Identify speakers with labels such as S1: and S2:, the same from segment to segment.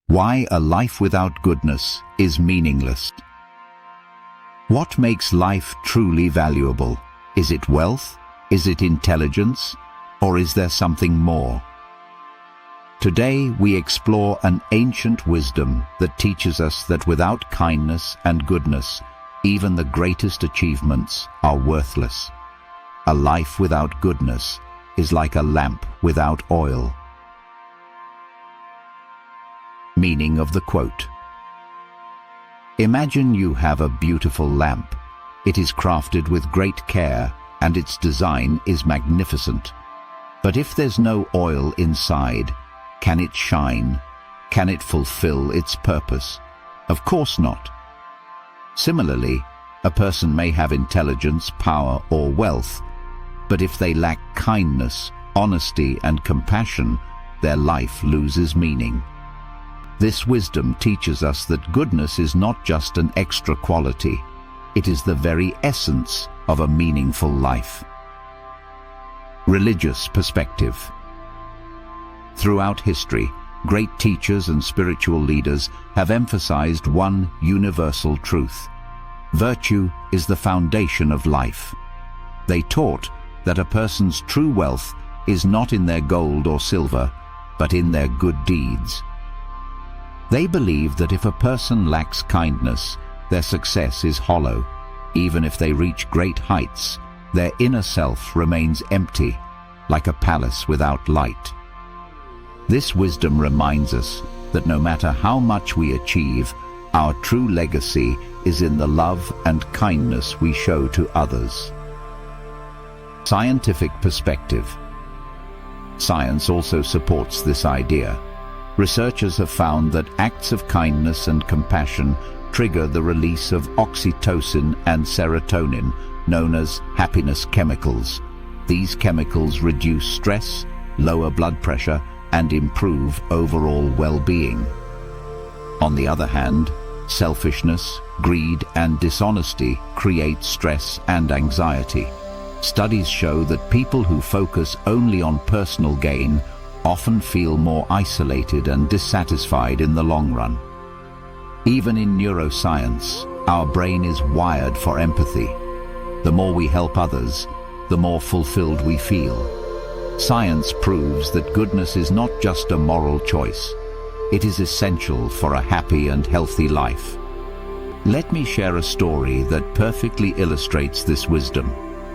S1: Why a life without goodness is meaningless. What makes life truly valuable? Is it wealth? Is it intelligence? Or is there something more? Today we explore an ancient wisdom that teaches us that without kindness and goodness, even the greatest achievements are worthless. A life without goodness is like a lamp without oil. Meaning of the quote. Imagine you have a beautiful lamp. It is crafted with great care and its design is magnificent. But if there's no oil inside, can it shine? Can it fulfill its purpose? Of course not. Similarly, a person may have intelligence, power, or wealth, but if they lack kindness, honesty, and compassion, their life loses meaning. This wisdom teaches us that goodness is not just an extra quality, it is the very essence of a meaningful life. Religious perspective. Throughout history, great teachers and spiritual leaders have emphasized one universal truth. Virtue is the foundation of life. They taught that a person's true wealth is not in their gold or silver, but in their good deeds. They believe that if a person lacks kindness, their success is hollow. Even if they reach great heights, their inner self remains empty, like a palace without light. This wisdom reminds us that no matter how much we achieve, our true legacy is in the love and kindness we show to others. Scientific perspective. Science also supports this idea. Researchers have found that acts of kindness and compassion trigger the release of oxytocin and serotonin, known as happiness chemicals. These chemicals reduce stress, lower blood pressure, and improve overall well-being. On the other hand, selfishness, greed, and dishonesty create stress and anxiety. Studies show that people who focus only on personal gain often feel more isolated and dissatisfied in the long run. Even in neuroscience, our brain is wired for empathy. The more we help others, the more fulfilled we feel. Science proves that goodness is not just a moral choice. It is essential for a happy and healthy life. Let me share a story that perfectly illustrates this wisdom.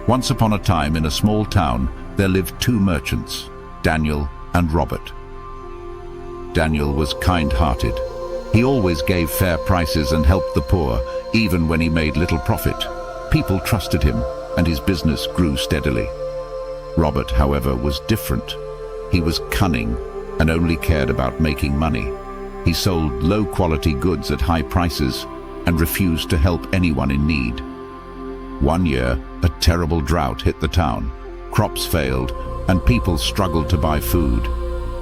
S1: Once upon a time in a small town, there lived two merchants, Daniel and Robert. Daniel was kind-hearted. He always gave fair prices and helped the poor, even when he made little profit. People trusted him, and his business grew steadily. Robert, however, was different. He was cunning and only cared about making money. He sold low-quality goods at high prices and refused to help anyone in need. One year, a terrible drought hit the town. Crops failed, and people struggled to buy food.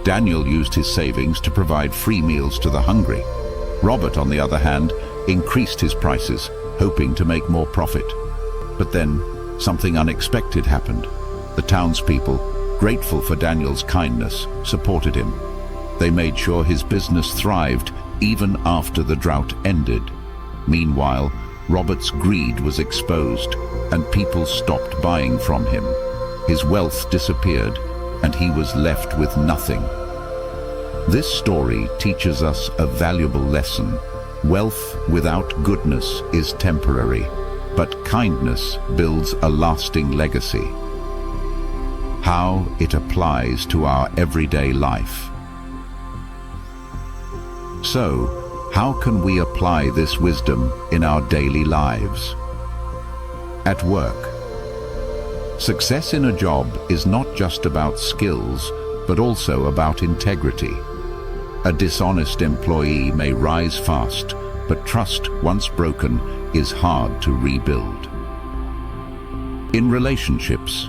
S1: Daniel used his savings to provide free meals to the hungry. Robert, on the other hand, increased his prices, hoping to make more profit. But then, something unexpected happened. The townspeople, grateful for Daniel's kindness, supported him. They made sure his business thrived even after the drought ended. Meanwhile, Robert's greed was exposed, and people stopped buying from him. His wealth disappeared, and he was left with nothing. This story teaches us a valuable lesson. Wealth without goodness is temporary, but kindness builds a lasting legacy. How it applies to our everyday life. So, how can we apply this wisdom in our daily lives? At work. Success in a job is not just about skills, but also about integrity. A dishonest employee may rise fast, but trust, once broken, is hard to rebuild. In relationships,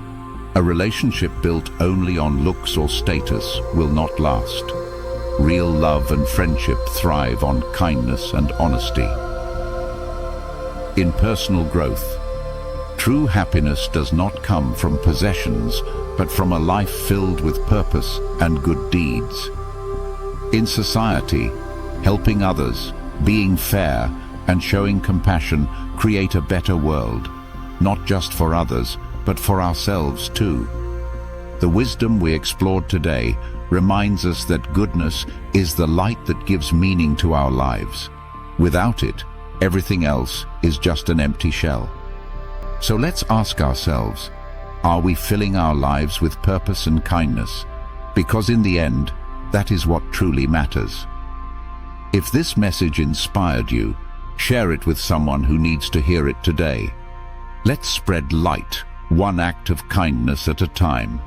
S1: a relationship built only on looks or status will not last. Real love and friendship thrive on kindness and honesty. In personal growth, true happiness does not come from possessions, but from a life filled with purpose and good deeds. In society, Helping others, being fair, and showing compassion create a better world, not just for others, but for ourselves too. The wisdom we explored today reminds us that goodness is the light that gives meaning to our lives. Without it, everything else is just an empty shell. So let's ask ourselves, are we filling our lives with purpose and kindness? Because in the end, that is what truly matters. If this message inspired you, share it with someone who needs to hear it today. Let's spread light, one act of kindness at a time.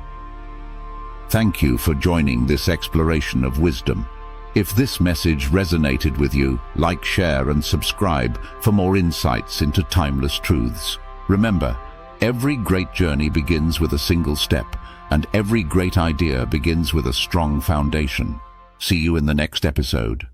S1: Thank you for joining this exploration of wisdom. If this message resonated with you, like, share, and subscribe for more insights into timeless truths. Remember, every great journey begins with a single step, and every great idea begins with a strong foundation. See you in the next episode.